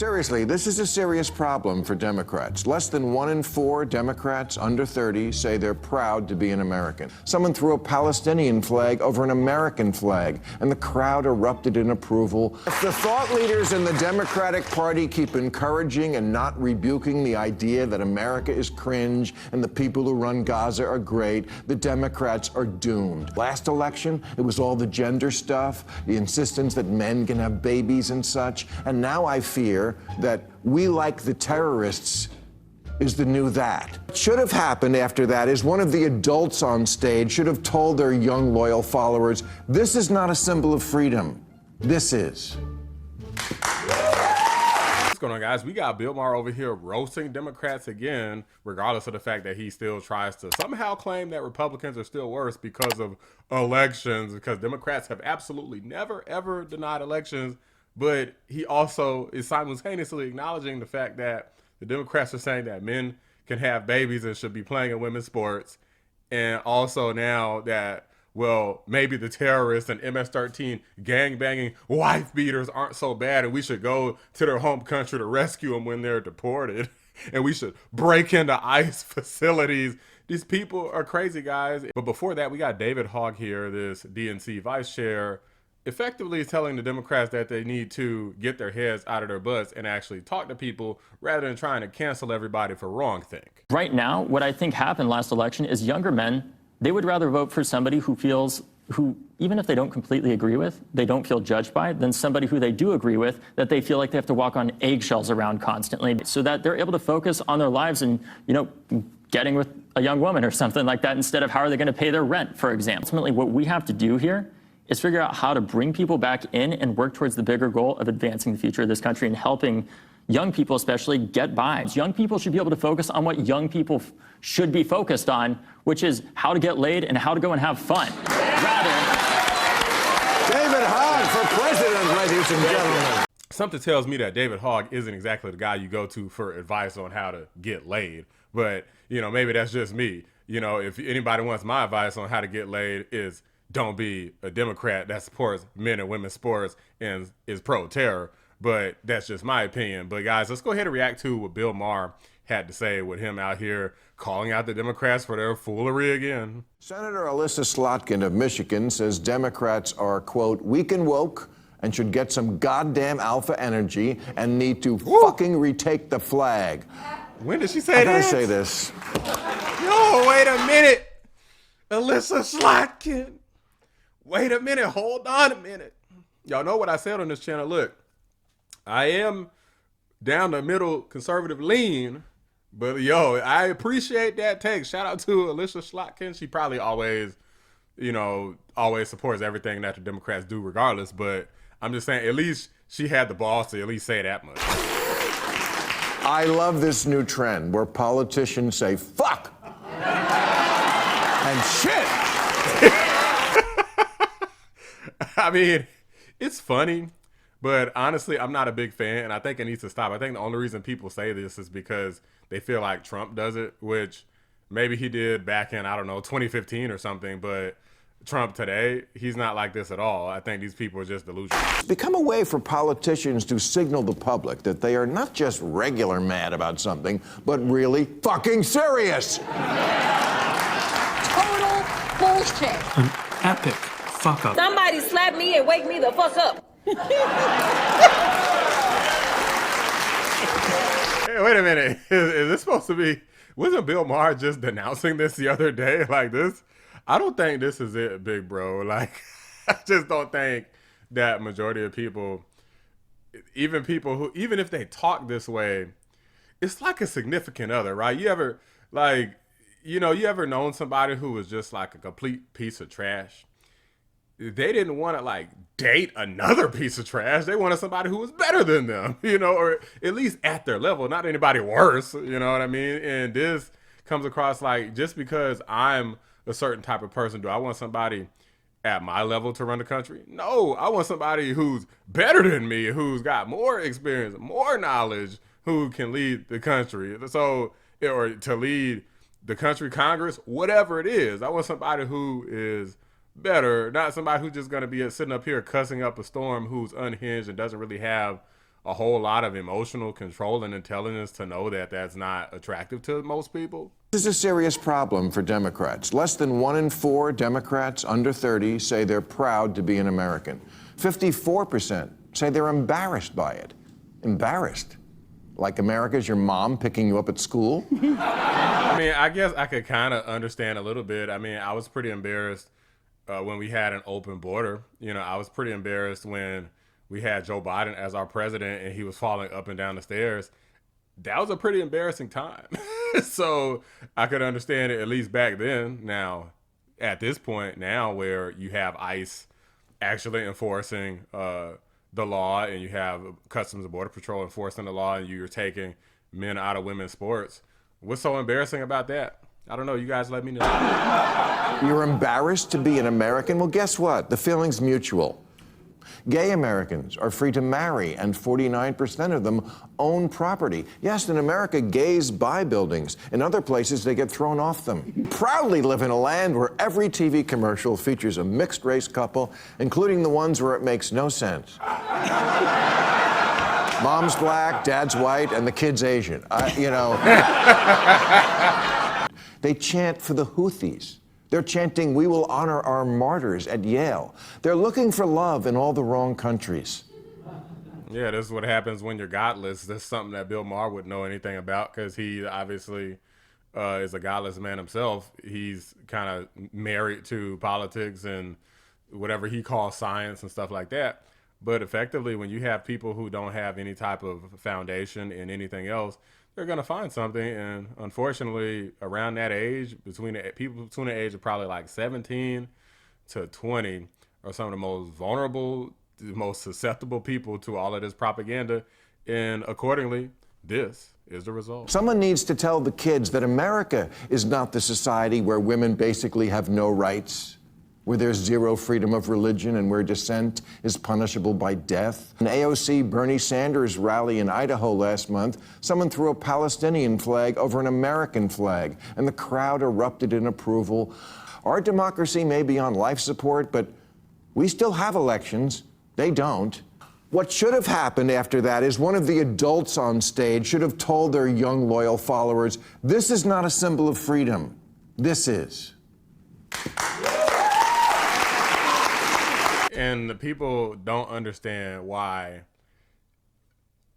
Seriously, this is a serious problem for Democrats. Less than 1 in 4 Democrats under 30 say they're proud to be an American. Someone threw a Palestinian flag over an American flag, and the crowd erupted in approval. If the thought leaders in the Democratic Party keep encouraging and not rebuking the idea that America is cringe and the people who run Gaza are great, the Democrats are doomed. Last election, it was all the gender stuff, the insistence that men can have babies and such, and now I fear that we like the terrorists is the new that. What should have happened after that is one of the adults on stage should have told their young, loyal followers, this is not a symbol of freedom. This is. What's going on, guys? We got Bill Maher over here roasting Democrats again, regardless of the fact that he still tries to somehow claim that Republicans are still worse because of elections, because Democrats have absolutely never, ever denied elections. But he also is simultaneously acknowledging the fact that the Democrats are saying that men can have babies and should be playing in women's sports. And also now that, well, maybe the terrorists and MS-13 gang-banging wife beaters aren't so bad and we should go to their home country to rescue them when they're deported. And we should break into ICE facilities. These people are crazy, guys. But before that, we got David Hogg here, this DNC vice chair, effectively telling the Democrats that they need to get their heads out of their butts and actually talk to people rather than trying to cancel everybody for wrongthink. Right now, what I think happened last election is younger men, they would rather vote for somebody who even if they don't completely agree with, they don't feel judged by, than somebody who they do agree with, that they feel like they have to walk on eggshells around constantly, so that they're able to focus on their lives and, you know, getting with a young woman or something like that, instead of how are they going to pay their rent, for example. Ultimately, what we have to do here is figure out how to bring people back in and work towards the bigger goal of advancing the future of this country and helping young people especially get by. Young people should be able to focus on what young people should be focused on, which is how to get laid and how to go and have fun. David Hogg for president, ladies and gentlemen. Something tells me that David Hogg isn't exactly the guy you go to for advice on how to get laid. But, you know, maybe that's just me. You know, if anybody wants my advice on how to get laid is don't be a Democrat that supports men and women's sports and is pro-terror. But that's just my opinion. But guys, let's go ahead and react to what Bill Maher had to say with him out here calling out the Democrats for their foolery again. Senator Alyssa Slotkin of Michigan says Democrats are, quote, weak and woke and should get some goddamn alpha energy and need to fucking retake the flag. When did she say that? I gotta say this. Yo, wait a minute. Alyssa Slotkin. Wait a minute, hold on a minute. Y'all know what I said on this channel. Look, I am down the middle conservative lean, but yo, I appreciate that take. Shout out to Alyssa Slotkin. She probably always, you know, always supports everything that the Democrats do regardless, but I'm just saying at least she had the balls to at least say that much. I love this new trend where politicians say fuck and shit. I mean, it's funny, but honestly, I'm not a big fan, and I think it needs to stop. I think the only reason people say this is because they feel like Trump does it, which maybe he did back in, I don't know, 2015 or something, but Trump today, he's not like this at all. I think these people are just delusional. It's become a way for politicians to signal the public that they are not just regular mad about something, but really fucking serious. Total bullshit. An epic fuck up. Somebody slap me and wake me the fuck up. Hey, wait a minute. Is this supposed to be, wasn't Bill Maher just denouncing this the other day like this? I don't think this is it, big bro. Like, I just don't think that majority of people, even people who, even if they talk this way, it's like a significant other, right? You ever, like, you know, you ever known somebody who was just like a complete piece of trash? They didn't want to like date another piece of trash. They wanted somebody who was better than them, you know, or at least at their level, not anybody worse, you know what I mean? And this comes across like, just because I'm a certain type of person, do I want somebody at my level to run the country? No, I want somebody who's better than me, who's got more experience, more knowledge, who can lead the country. So, or to lead the country, Congress, whatever it is. I want somebody who is better, not somebody who's just going to be sitting up here cussing up a storm, who's unhinged and doesn't really have a whole lot of emotional control and intelligence to know that that's not attractive to most people. This is a serious problem for Democrats. Less than 1 in 4 Democrats under 30 say they're proud to be an American. 54% say they're embarrassed by it. Embarrassed? Like America's your mom picking you up at school? I mean, I guess I could kind of understand a little bit. I mean, I was pretty embarrassed when we had an open border. You know, I was pretty embarrassed when we had Joe Biden as our president and he was falling up and down the stairs. That was a pretty embarrassing time. So I could understand it at least back then. Now, at this point now where you have ICE actually enforcing the law and you have Customs and Border Patrol enforcing the law and you're taking men out of women's sports, what's so embarrassing about that? I don't know. You guys let me know. You're embarrassed to be an American? Well, guess what? The feeling's mutual. Gay Americans are free to marry, and 49% of them own property. Yes, in America, gays buy buildings. In other places, they get thrown off them. Proudly live in a land where every TV commercial features a mixed-race couple, including the ones where it makes no sense. Mom's black, dad's white, and the kid's Asian. They chant for the Houthis. They're chanting, "We will honor our martyrs" at Yale. They're looking for love in all the wrong countries. Yeah, this is what happens when you're godless. That's something that Bill Maher wouldn't know anything about because he obviously is a godless man himself. He's kind of married to politics and whatever he calls science and stuff like that. But effectively, when you have people who don't have any type of foundation in anything else, they're going to find something. And unfortunately, around that age, people between the age of probably like 17 to 20 are some of the most vulnerable, the most susceptible people to all of this propaganda. And accordingly, this is the result. Someone needs to tell the kids that America is not the society where women basically have no rights, where there's zero freedom of religion and where dissent is punishable by death. An AOC Bernie Sanders rally in Idaho last month, someone threw a Palestinian flag over an American flag, and the crowd erupted in approval. Our democracy may be on life support, but we still have elections. They don't. What should have happened after that is one of the adults on stage should have told their young, loyal followers, this is not a symbol of freedom. This is. And the people don't understand why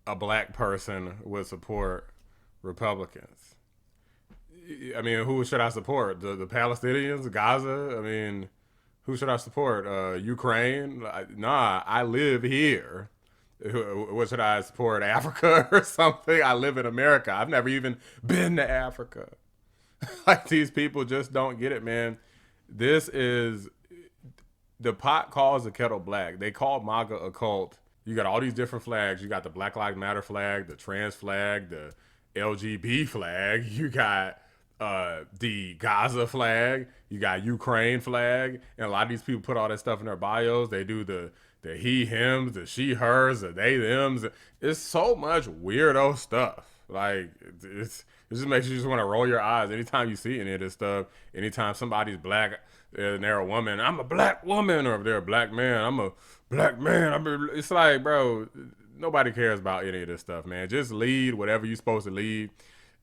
a black person would support Republicans. I mean, who should I support? The Palestinians, Gaza? I mean, who should I support? Ukraine? Nah, I live here. What should I support? Africa or something? I live in America. I've never even been to Africa. Like, these people just don't get it, man. This is... The pot calls the kettle black. They call MAGA a cult. You got all these different flags. You got the Black Lives Matter flag, the trans flag, the LGB flag. You got the Gaza flag. You got Ukraine flag. And a lot of these people put all that stuff in their bios. They do the he, hims, the she, hers, the they, thems. It's so much weirdo stuff. Like, it just makes you just want to roll your eyes anytime you see any of this stuff. Anytime somebody's black and they're a woman, I'm a black woman, or if they're a black man, I'm a black man. It's like, bro, nobody cares about any of this stuff, man. Just lead whatever you're supposed to lead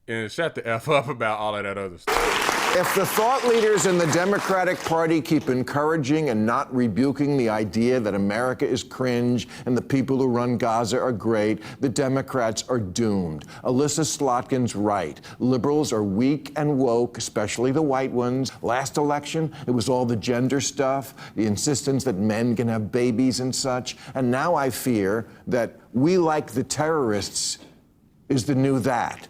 and shut the F up about all of that other stuff. If the thought leaders in the Democratic Party keep encouraging and not rebuking the idea that America is cringe and the people who run Gaza are great, the Democrats are doomed. Alyssa Slotkin's right. Liberals are weak and woke, especially the white ones. Last election, it was all the gender stuff, the insistence that men can have babies and such. And now I fear that we like the terrorists is the new that.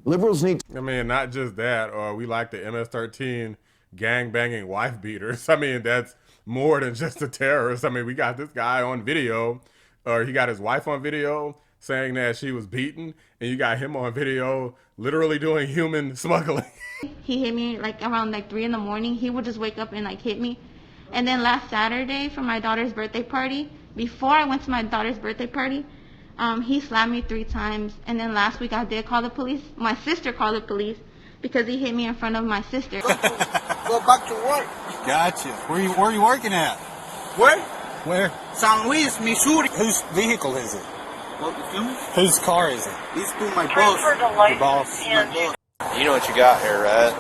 Liberals need I mean, not just that, or we like the MS-13 gang-banging wife beaters. I mean, that's more than just a terrorist. I mean, we got this guy on video, or he got his wife on video saying that she was beaten, and you got him on video literally doing human smuggling. He hit me like around like 3 in the morning. He would just wake up and like hit me. And then last Saturday for my daughter's birthday party, before I went to my daughter's birthday party, he slammed me 3 times. And then last week I did call the police. My sister called the police because he hit me in front of my sister. Go back to work. Gotcha. Where are you working at? Where? Where? San Luis, Missouri. Whose vehicle is it? What, you feel me? Whose car is it? These two, my boss. The boss. My boss. You know what you got here, right?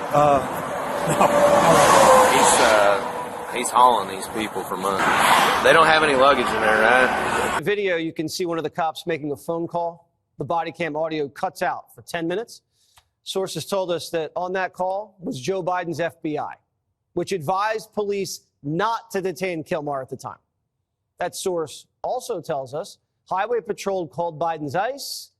He's hauling these people for money. They don't have any luggage in there, right? Video, you can see one of the cops making a phone call. The body cam audio cuts out for 10 minutes. Sources told us that on that call was Joe Biden's FBI, which advised police not to detain Kilmar at the time. That source also tells us Highway Patrol called Biden's ICE,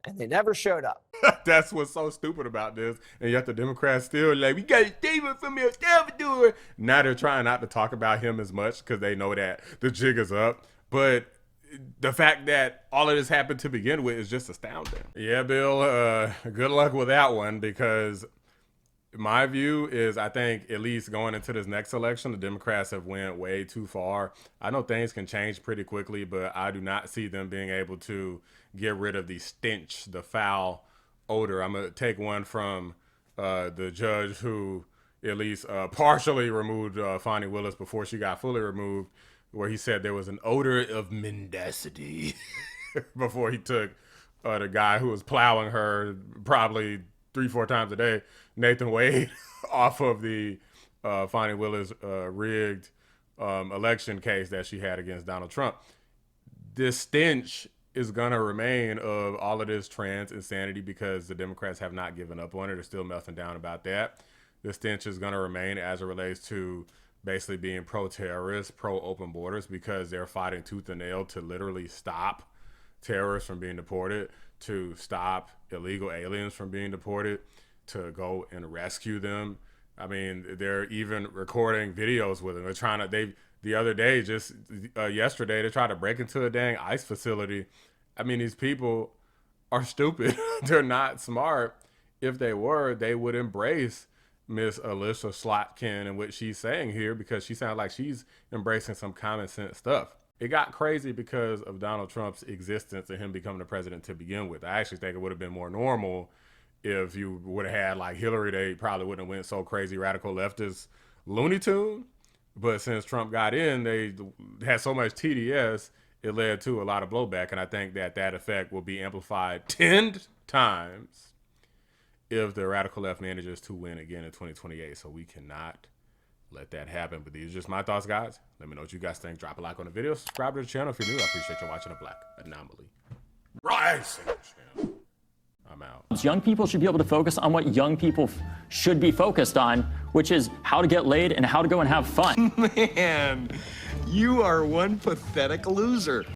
and they never showed up. That's what's so stupid about this. And yet the Democrats still like, we got a statement from El Salvador. Now they're trying not to talk about him as much because they know that the jig is up. But the fact that all of this happened to begin with is just astounding. Yeah, Bill, good luck with that one, because my view is I think at least going into this next election, the Democrats have went way too far. I know things can change pretty quickly, but I do not see them being able to get rid of the stench, the foul odor. I'm going to take one from the judge who at least partially removed Fani Willis before she got fully removed, where he said there was an odor of mendacity before he took the guy who was plowing her probably 3-4 times a day, Nathan Wade, off of the Fani Willis rigged election case that she had against Donald Trump. This stench is going to remain of all of this trans insanity because the Democrats have not given up on it. They're still melting down about that. The stench is going to remain as it relates to basically being pro-terrorist, pro-open borders, because they're fighting tooth and nail to literally stop terrorists from being deported, to stop illegal aliens from being deported, to go and rescue them. I mean, they're even recording videos with them. They're trying to, the other day, just yesterday, they tried to break into a dang ICE facility. I mean, these people are stupid. They're not smart. If they were, they would embrace Miss Alyssa Slotkin and what she's saying here, because she sounds like she's embracing some common sense stuff. It got crazy because of Donald Trump's existence and him becoming the president to begin with. I actually think it would have been more normal if you would have had like Hillary. They probably wouldn't have went so crazy radical leftist Looney Tune. But since Trump got in, they had so much TDS, it led to a lot of blowback. And I think that that effect will be amplified 10 times if the radical left manages to win again in 2028. So we cannot let that happen. But these are just my thoughts, guys. Let me know what you guys think. Drop a like on the video. Subscribe to the channel if you're new. I appreciate you watching the Black Anomaly Rising channel. I'm out. Young people should be able to focus on what young people should be focused on, which is how to get laid and how to go and have fun. Man, you are one pathetic loser.